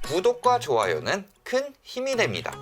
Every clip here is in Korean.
구독과 좋아요는 큰 힘이 됩니다.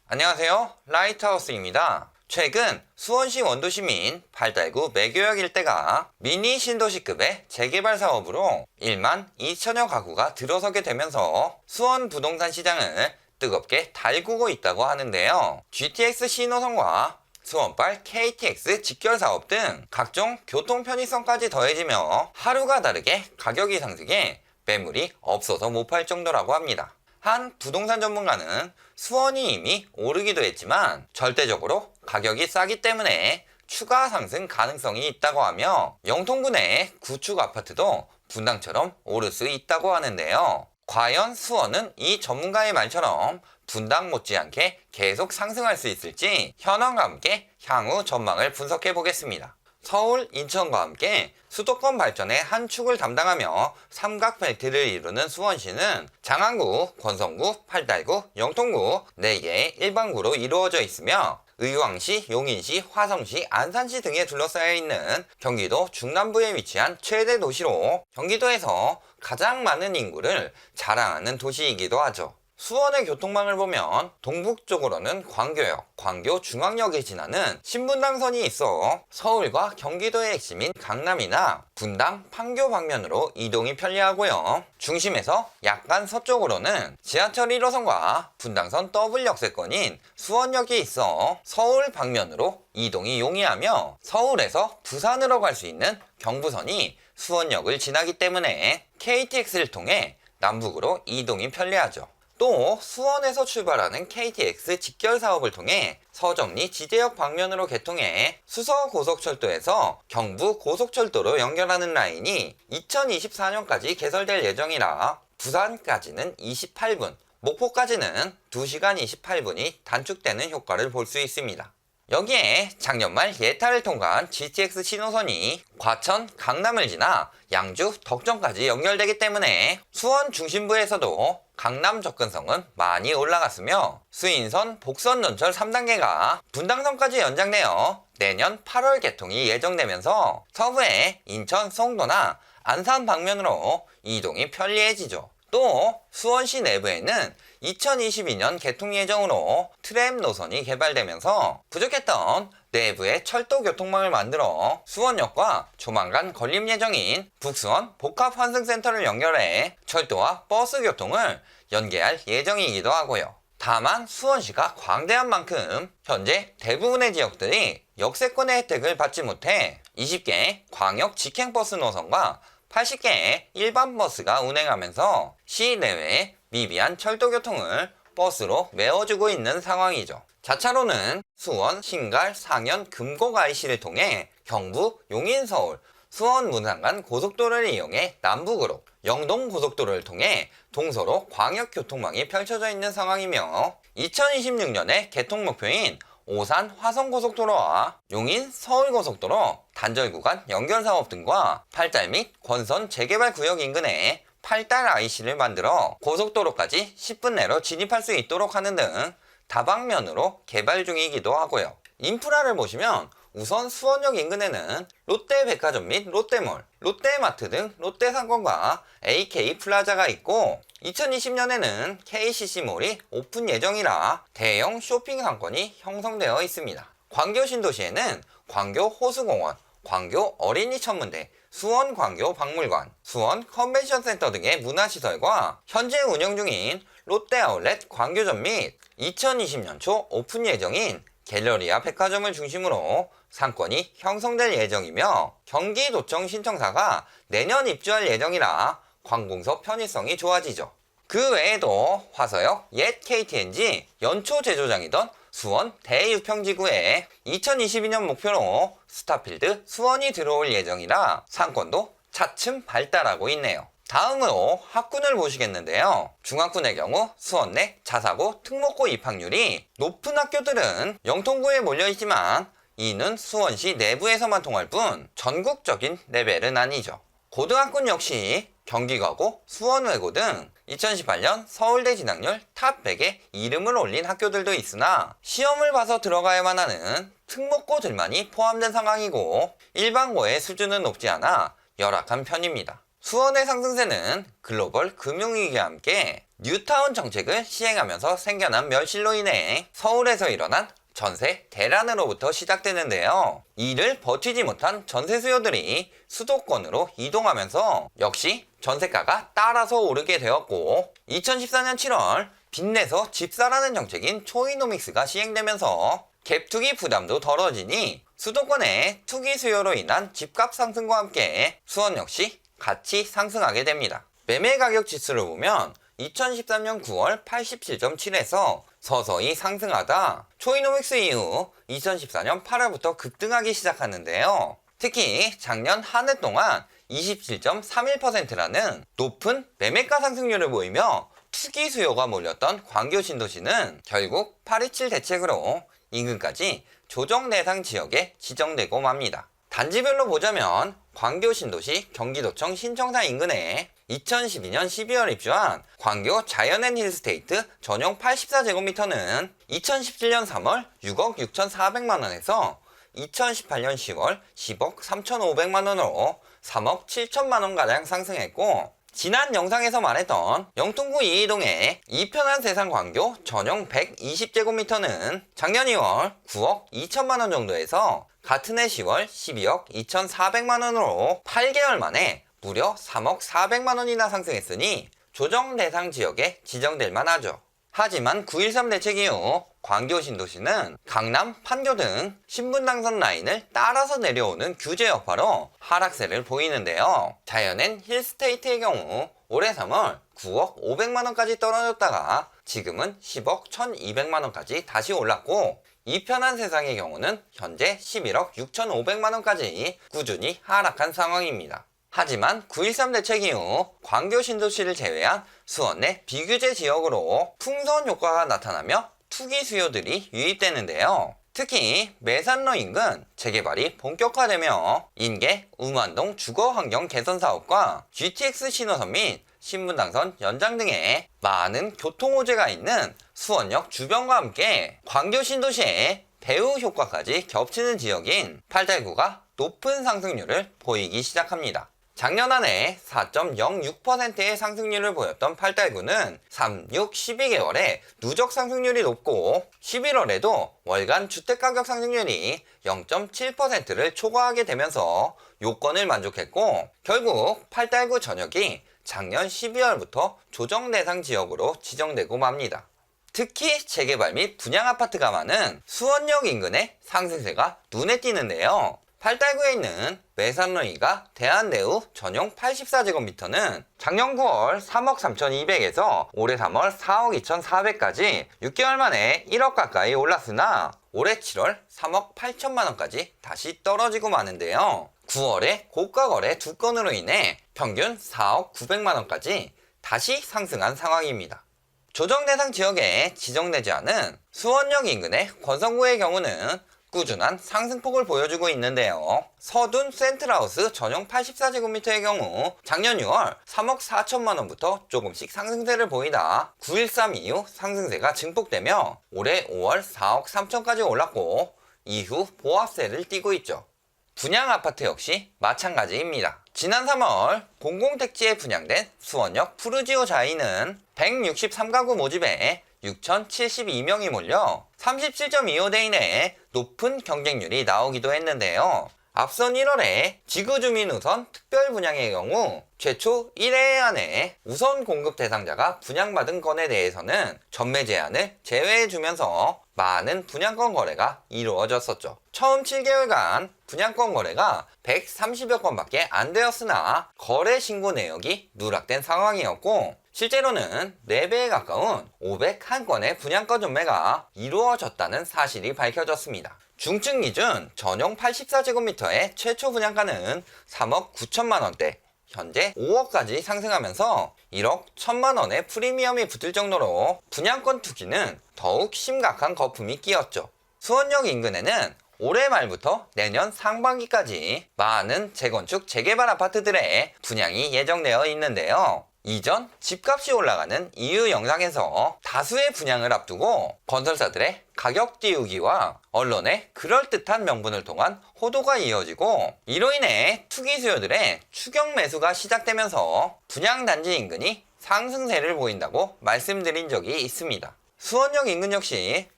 안녕하세요, 라이트하우스입니다. 최근 수원시 원도시민 8달구 매교역 일대가 미니 신도시급의 재개발 사업으로 1만 2천여 가구가 들어서게 되면서 수원 부동산 시장을 뜨겁게 달구고 있다고 하는데요. GTX 신호선과 수원발 KTX 직결 사업 등 각종 교통 편의성까지 더해지며 하루가 다르게 가격이 상승해 매물이 없어서 못 팔 정도라고 합니다. 한 부동산 전문가는 수원이 이미 오르기도 했지만 절대적으로 가격이 싸기 때문에 추가 상승 가능성이 있다고 하며 영통구 내 구축 아파트도 분당처럼 오를 수 있다고 하는데요. 과연 수원은 이 전문가의 말처럼 분당 못지않게 계속 상승할 수 있을지 현황과 함께 향후 전망을 분석해 보겠습니다. 서울, 인천과 함께 수도권 발전의 한 축을 담당하며 삼각벨트를 이루는 수원시는 장안구, 권성구, 팔달구, 영통구 4개의 일반구로 이루어져 있으며 의왕시, 용인시, 화성시, 안산시 등에 둘러싸여 있는 경기도 중남부에 위치한 최대 도시로 경기도에서 가장 많은 인구를 자랑하는 도시이기도 하죠. 수원의 교통망을 보면 동북쪽으로는 광교역, 광교중앙역에 지나는 신분당선이 있어 서울과 경기도의 핵심인 강남이나 분당, 판교 방면으로 이동이 편리하고요. 중심에서 약간 서쪽으로는 지하철 1호선과 분당선 더블 역세권인 수원역이 있어 서울 방면으로 이동이 용이하며 서울에서 부산으로 갈 수 있는 경부선이 수원역을 지나기 때문에 KTX를 통해 남북으로 이동이 편리하죠. 또 수원에서 출발하는 KTX 직결 사업을 통해 서정리 지제역 방면으로 개통해 수서고속철도에서 경부 고속철도로 연결하는 라인이 2024년까지 개설될 예정이라 부산까지는 28분, 목포까지는 2시간 28분이 단축되는 효과를 볼 수 있습니다. 여기에 작년 말 예타를 통과한 GTX 신호선이 과천, 강남을 지나 양주, 덕정까지 연결되기 때문에 수원 중심부에서도 강남 접근성은 많이 올라갔으며 수인선, 복선 전철 3단계가 분당선까지 연장되어 내년 8월 개통이 예정되면서 서부의 인천, 송도나 안산 방면으로 이동이 편리해지죠. 또 수원시 내부에는 2022년 개통 예정으로 트램 노선이 개발되면서 부족했던 내부의 철도 교통망을 만들어 수원역과 조만간 건립 예정인 북수원 복합환승센터를 연결해 철도와 버스 교통을 연계할 예정이기도 하고요. 다만 수원시가 광대한 만큼 현재 대부분의 지역들이 역세권의 혜택을 받지 못해 20개 광역 직행버스 노선과 80개의 일반 버스가 운행하면서 시내외의 미비한 철도 교통을 버스로 메워주고 있는 상황이죠. 자차로는 수원, 신갈, 상연, 금곡 IC를 통해 경부, 용인, 서울, 수원, 문산 간 고속도로를 이용해 남북으로, 영동 고속도로를 통해 동서로 광역교통망이 펼쳐져 있는 상황이며 2026년에 개통 목표인 오산 화성고속도로와 용인 서울고속도로 단절 구간 연결 사업 등과 팔달 및 권선 재개발 구역 인근에 팔달 IC를 만들어 고속도로까지 10분 내로 진입할 수 있도록 하는 등 다방면으로 개발 중이기도 하고요. 인프라를 보시면 우선 수원역 인근에는 롯데백화점 및 롯데몰, 롯데마트 등 롯데상권과 AK플라자가 있고 2020년에는 KCC몰이 오픈 예정이라 대형 쇼핑 상권이 형성되어 있습니다. 광교 신도시에는 광교 호수공원, 광교 어린이천문대, 수원 광교 박물관, 수원 컨벤션센터 등의 문화시설과 현재 운영 중인 롯데아울렛 광교점 및 2020년 초 오픈 예정인 갤러리아 백화점을 중심으로 상권이 형성될 예정이며 경기도청 신청사가 내년 입주할 예정이라 관공서 편의성이 좋아지죠. 그 외에도 화서역 옛 KTNG 연초 제조장이던 수원 대유평지구에 2022년 목표로 스타필드 수원이 들어올 예정이라 상권도 차츰 발달하고 있네요. 다음으로 학군을 보시겠는데요. 중학군의 경우 수원 내 자사고, 특목고 입학률이 높은 학교들은 영통구에 몰려있지만 이는 수원시 내부에서만 통할 뿐 전국적인 레벨은 아니죠. 고등학군 역시 경기과고, 수원외고 등 2018년 서울대 진학률 탑 100에 이름을 올린 학교들도 있으나 시험을 봐서 들어가야만 하는 특목고들만이 포함된 상황이고 일반고의 수준은 높지 않아 열악한 편입니다. 수원의 상승세는 글로벌 금융위기와 함께 뉴타운 정책을 시행하면서 생겨난 멸실로 인해 서울에서 일어난 전세 대란으로부터 시작되는데요. 이를 버티지 못한 전세 수요들이 수도권으로 이동하면서 역시 전세가가 따라서 오르게 되었고 2014년 7월 빚내서 집 사라는 정책인 초이노믹스가 시행되면서 갭투기 부담도 덜어지니 수도권의 투기 수요로 인한 집값 상승과 함께 수원 역시 같이 상승하게 됩니다. 매매 가격 지수를 보면 2013년 9월 87.7에서 서서히 상승하다 초이노믹스 이후 2014년 8월부터 급등하기 시작하는데요. 특히 작년 한 해 동안 27.31%라는 높은 매매가 상승률을 보이며 투기 수요가 몰렸던 광교 신도시는 결국 827 대책으로 인근까지 조정 대상 지역에 지정되고 맙니다. 단지별로 보자면 광교 신도시 경기도청 신청사 인근에 2012년 12월 입주한 광교 자이언앤힐스테이트 전용 84제곱미터는 2017년 3월 6억 6,400만원에서 2018년 10월 10억 3,500만원으로 3억 7천만원가량 상승했고 지난 영상에서 말했던 영통구 이이동의 이편한 세상 광교 전용 120제곱미터는 작년 2월 9억 2천만원 정도에서 같은 해 10월 12억 2,400만원으로 8개월 만에 무려 3억 400만원이나 상승했으니 조정 대상 지역에 지정될 만하죠. 하지만 9.13 대책 이후 광교 신도시는 강남, 판교 등 신분당선 라인을 따라서 내려오는 규제 여파로 하락세를 보이는데요. 자이언앤 힐스테이트의 경우 올해 3월 9억 500만원까지 떨어졌다가 지금은 10억 1200만원까지 다시 올랐고 이편한 세상의 경우는 현재 11억 6500만원까지 꾸준히 하락한 상황입니다. 하지만 9.13 대책 이후 광교 신도시를 제외한 수원 내 비규제 지역으로 풍선 효과가 나타나며 투기 수요들이 유입되는데요. 특히 매산로 인근 재개발이 본격화되며 인계, 우만동 주거환경 개선 사업과 GTX 신호선 및 신분당선 연장 등의 많은 교통호재가 있는 수원역 주변과 함께 광교 신도시의 배후 효과까지 겹치는 지역인 팔달구가 높은 상승률을 보이기 시작합니다. 작년 한 해 4.06%의 상승률을 보였던 팔달구는 3, 6, 12개월에 누적 상승률이 높고 11월에도 월간 주택가격 상승률이 0.7%를 초과하게 되면서 요건을 만족했고 결국 팔달구 전역이 작년 12월부터 조정 대상 지역으로 지정되고 맙니다. 특히 재개발 및 분양 아파트가 많은 수원역 인근의 상승세가 눈에 띄는데요. 팔달구에 있는 매산로이가 대한대우 전용 84제곱미터는 작년 9월 3억 3,200에서 올해 3월 4억 2,400까지 6개월 만에 1억 가까이 올랐으나 올해 7월 3억 8천만원까지 다시 떨어지고 마는데요. 9월에 고가 거래 2건으로 인해 평균 4억 900만원까지 다시 상승한 상황입니다. 조정 대상 지역에 지정되지 않은 수원역 인근의 권성구의 경우는 꾸준한 상승폭을 보여주고 있는데요. 서둔 센트라우스 전용 84제곱미터의 경우 작년 6월 3억 4천만원부터 조금씩 상승세를 보이다 9.13 이후 상승세가 증폭되며 올해 5월 4억 3천까지 올랐고 이후 보합세를 띠고 있죠. 분양 아파트 역시 마찬가지입니다. 지난 3월 공공택지에 분양된 수원역 푸르지오 자이는 163가구 모집에 6,072명이 몰려 37.25대 이내에 높은 경쟁률이 나오기도 했는데요. 앞선 1월에 지구주민 우선 특별 분양의 경우 최초 1회 안에 우선 공급 대상자가 분양받은 건에 대해서는 전매 제한을 제외해주면서 많은 분양권 거래가 이루어졌었죠. 처음 7개월간 분양권 거래가 130여 건밖에 안 되었으나 거래 신고 내역이 누락된 상황이었고 실제로는 4배에 가까운 501건의 분양권 전매가 이루어졌다는 사실이 밝혀졌습니다. 중증 기준 전용 84제곱미터의 최초 분양가는 3억 9천만원대, 현재 5억까지 상승하면서 1억 1천만원의 프리미엄이 붙을 정도로 분양권 투기는 더욱 심각한 거품이 끼었죠. 수원역 인근에는 올해 말부터 내년 상반기까지 많은 재건축, 재개발 아파트들의 분양이 예정되어 있는데요. 이전 집값이 올라가는 이유 영상에서 다수의 분양을 앞두고 건설사들의 가격 띄우기와 언론의 그럴듯한 명분을 통한 호도가 이어지고 이로 인해 투기 수요들의 추격 매수가 시작되면서 분양단지 인근이 상승세를 보인다고 말씀드린 적이 있습니다. 수원역 인근 역시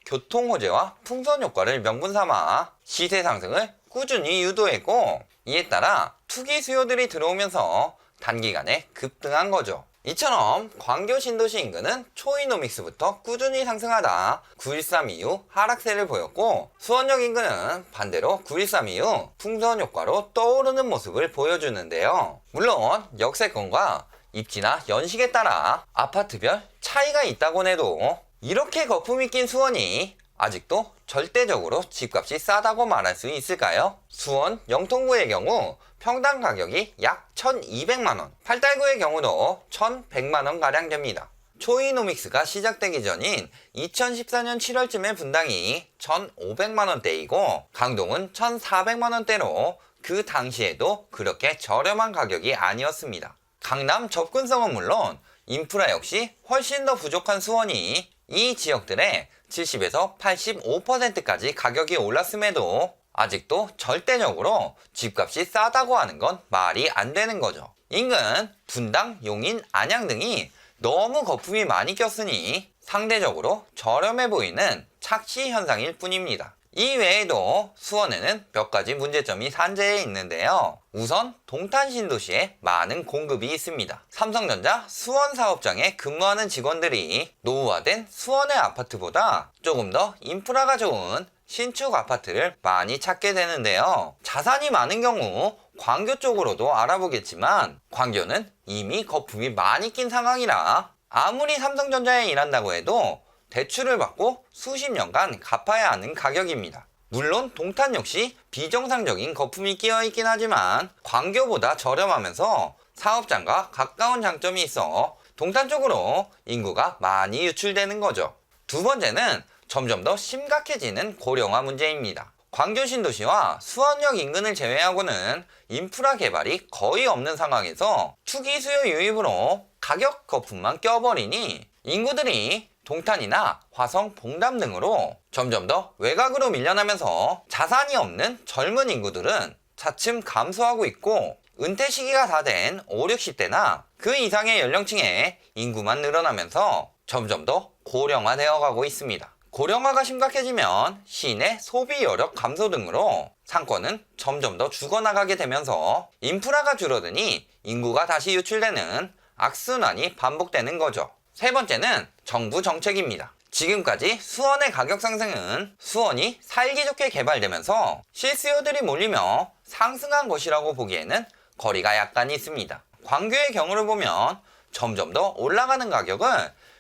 교통호재와 풍선 효과를 명분 삼아 시세 상승을 꾸준히 유도했고, 이에 따라 투기 수요들이 들어오면서 단기간에 급등한 거죠. 이처럼 광교 신도시 인근은 초이노믹스부터 꾸준히 상승하다 9.13 이후 하락세를 보였고, 수원역 인근은 반대로 9.13 이후 풍선 효과로 떠오르는 모습을 보여주는데요. 물론 역세권과 입지나 연식에 따라 아파트별 차이가 있다곤 해도 이렇게 거품이 낀 수원이 아직도 절대적으로 집값이 싸다고 말할 수 있을까요? 수원 영통구의 경우 평당 가격이 약 1,200만원, 팔달구의 경우도 1,100만원가량 됩니다. 초이노믹스가 시작되기 전인 2014년 7월쯤에 분당이 1,500만원대이고 강동은 1,400만원대로 그 당시에도 그렇게 저렴한 가격이 아니었습니다. 강남 접근성은 물론 인프라 역시 훨씬 더 부족한 수원이 이 지역들의 70에서 85%까지 가격이 올랐음에도 아직도 절대적으로 집값이 싸다고 하는 건 말이 안 되는 거죠. 인근 분당, 용인, 안양 등이 너무 거품이 많이 꼈으니 상대적으로 저렴해 보이는 착시 현상일 뿐입니다. 이 외에도 수원에는 몇 가지 문제점이 산재해 있는데요. 우선 동탄 신도시에 많은 공급이 있습니다. 삼성전자 수원 사업장에 근무하는 직원들이 노후화된 수원의 아파트보다 조금 더 인프라가 좋은 신축 아파트를 많이 찾게 되는데요. 자산이 많은 경우 광교 쪽으로도 알아보겠지만 광교는 이미 거품이 많이 낀 상황이라 아무리 삼성전자에 일한다고 해도 대출을 받고 수십 년간 갚아야 하는 가격입니다. 물론 동탄 역시 비정상적인 거품이 끼어 있긴 하지만 광교보다 저렴하면서 사업장과 가까운 장점이 있어 동탄 쪽으로 인구가 많이 유출되는 거죠. 두 번째는 점점 더 심각해지는 고령화 문제입니다. 광교 신도시와 수원역 인근을 제외하고는 인프라 개발이 거의 없는 상황에서 투기 수요 유입으로 가격 거품만 껴버리니 인구들이 동탄이나 화성, 봉담 등으로 점점 더 외곽으로 밀려나면서 자산이 없는 젊은 인구들은 차츰 감소하고 있고, 은퇴 시기가 다 된 5, 60대나 그 이상의 연령층의 인구만 늘어나면서 점점 더 고령화되어 가고 있습니다. 고령화가 심각해지면 시내 소비 여력 감소 등으로 상권은 점점 더 죽어나가게 되면서 인프라가 줄어드니 인구가 다시 유출되는 악순환이 반복되는 거죠. 세 번째는 정부 정책입니다. 지금까지 수원의 가격 상승은 수원이 살기 좋게 개발되면서 실수요들이 몰리며 상승한 것이라고 보기에는 거리가 약간 있습니다. 광교의 경우를 보면 점점 더 올라가는 가격은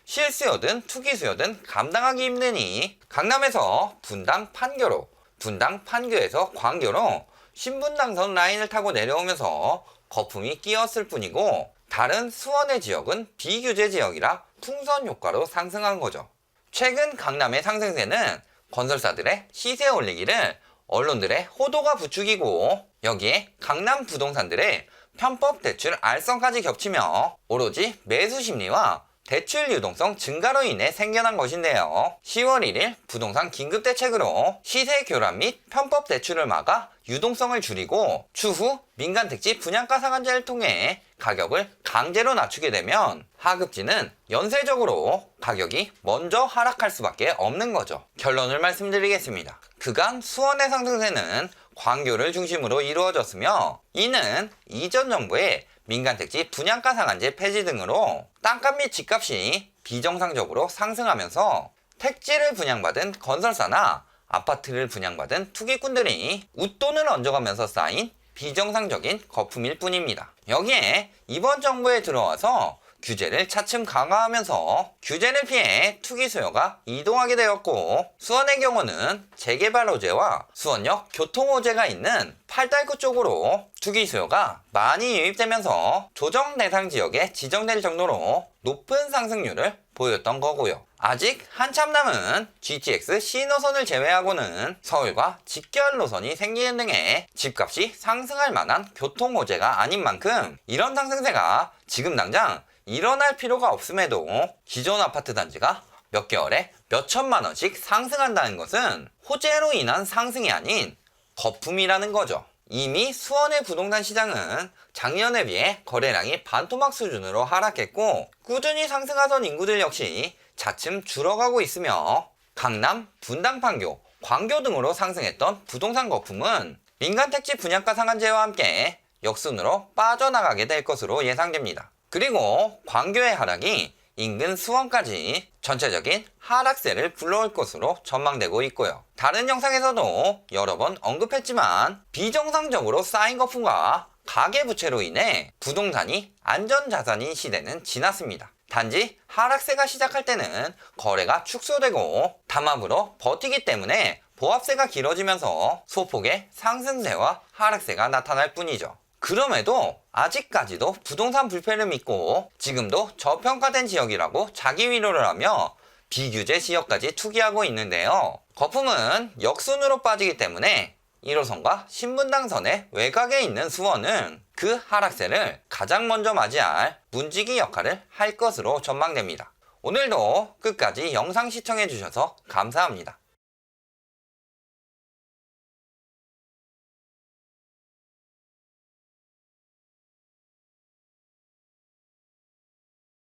실수요든 투기수요든 감당하기 힘드니 강남에서 분당 판교로, 분당 판교에서 광교로 신분당선 라인을 타고 내려오면서 거품이 끼었을 뿐이고, 다른 수원의 지역은 비규제 지역이라 풍선 효과로 상승한 거죠. 최근 강남의 상승세는 건설사들의 시세 올리기를 언론들의 호도가 부추기고, 여기에 강남 부동산들의 편법 대출 알선까지 겹치며 오로지 매수 심리와 대출 유동성 증가로 인해 생겨난 것인데요. 10월 1일 부동산 긴급대책으로 시세 교란 및 편법 대출을 막아 유동성을 줄이고, 추후 민간택지 분양가 상한제를 통해 가격을 강제로 낮추게 되면 하급지는 연쇄적으로 가격이 먼저 하락할 수밖에 없는 거죠. 결론을 말씀드리겠습니다. 그간 수원의 상승세는 광교를 중심으로 이루어졌으며, 이는 이전 정부의 민간택지 분양가 상한제 폐지 등으로 땅값 및 집값이 비정상적으로 상승하면서 택지를 분양받은 건설사나 아파트를 분양받은 투기꾼들이 웃돈을 얹어가면서 쌓인 비정상적인 거품일 뿐입니다. 여기에 이번 정부에 들어와서 규제를 차츰 강화하면서 규제를 피해 투기 수요가 이동하게 되었고, 수원의 경우는 재개발 호재와 수원역 교통 호재가 있는 팔달구 쪽으로 투기 수요가 많이 유입되면서 조정 대상 지역에 지정될 정도로 높은 상승률을 보였던 거고요. 아직 한참 남은 GTX C노선을 제외하고는 서울과 직결 노선이 생기는 등의 집값이 상승할 만한 교통 호재가 아닌 만큼 이런 상승세가 지금 당장 일어날 필요가 없음에도 기존 아파트 단지가 몇 개월에 몇 천만 원씩 상승한다는 것은 호재로 인한 상승이 아닌 거품이라는 거죠. 이미 수원의 부동산 시장은 작년에 비해 거래량이 반토막 수준으로 하락했고 꾸준히 상승하던 인구들 역시 차츰 줄어가고 있으며 강남, 분당 판교, 광교 등으로 상승했던 부동산 거품은 민간 택지 분양가 상한제와 함께 역순으로 빠져나가게 될 것으로 예상됩니다. 그리고 광교의 하락이 인근 수원까지 전체적인 하락세를 불러올 것으로 전망되고 있고요. 다른 영상에서도 여러 번 언급했지만 비정상적으로 쌓인 거품과 가계부채로 인해 부동산이 안전자산인 시대는 지났습니다. 단지 하락세가 시작할 때는 거래가 축소되고 담합으로 버티기 때문에 보합세가 길어지면서 소폭의 상승세와 하락세가 나타날 뿐이죠. 그럼에도 아직까지도 부동산 불패를 믿고 지금도 저평가된 지역이라고 자기 위로를 하며 비규제 지역까지 투기하고 있는데요. 거품은 역순으로 빠지기 때문에 1호선과 신분당선의 외곽에 있는 수원은 그 하락세를 가장 먼저 맞이할 문지기 역할을 할 것으로 전망됩니다. 오늘도 끝까지 영상 시청해주셔서 감사합니다.